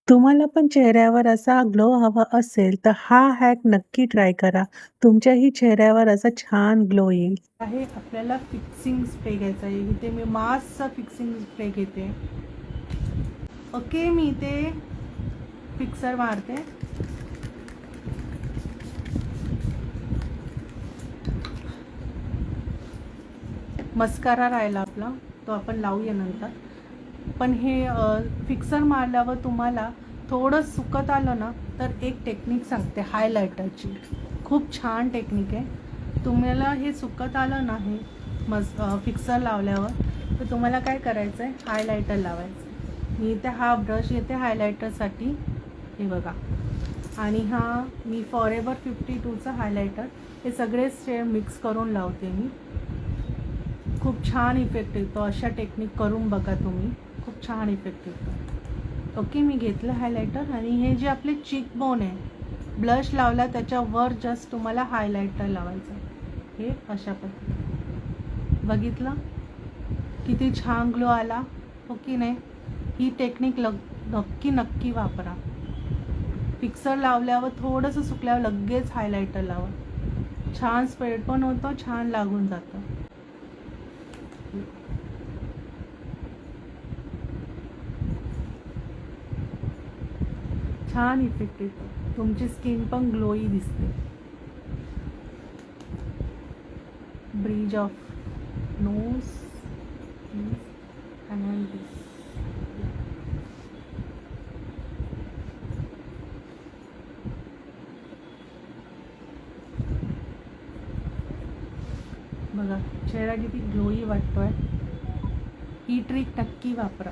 तुम्हाला पण चेहऱ्यावर असा ग्लो हवा असेल, तर हा हॅक नक्की ट्राय करा. तुमच्याही चेहऱ्यावर असा छान ग्लो येईल. आहे आपल्याला फिक्सिंग स्प्रे घ्यायचा आहे. इथे मी मास्कचा फिक्सिंग स्प्रे घेते. ओके, मी इथे फिक्सर मारते. मस्कारा राहिला आपला, तो आपण लावूया नंतर. पण हे फिक्सर मारल्यावर तुम्हाला थोडं सुकत आलं ना, तर एक टेक्निक सांगते हायलायटरची. खूप छान टेक्निक आहे. तुम्हाला हे सुकत आलं नाही फिक्सर लावल्यावर, तर तुम्हाला काय करायचं आहे, हायलायटर लावायचं. मी इथे हा ब्रश येते हायलायटरसाठी, हे बघा. आणि हा मी फॉरेवर 52चा हायलायटर, हे सगळे शेड मिक्स करून लावते मी. खूप छान इफेक्ट येतो. अशा टेक्निक करून बघा तुम्ही, खूप छान इफेक्ट येतो. ओके, मी घेतलं हायलायटर. आणि हे जे आपले चीक बोन आहे, ब्लश लावला त्याच्यावर जस्ट तुम्हाला हायलायटर लावायचं. हे अशा पद्धतीने बघितलं किती छान ग्लो आला, हो की नाही. ही टेक्निक नक्की वापरा. फिक्सर लावल्यावर थोडंसं सुकल्यावर लगेच हायलायटर लावा. छान स्प्रेड पण होतं, छान लागून जातं. छान इफेक्ट येतो. तुमची स्किन पण ग्लोई दिसते. ब्रिज ऑफ नोज अँड दिस. बघा चेहरा किती ग्लोई वाटतोय. ही ट्रिक नक्की वापरा.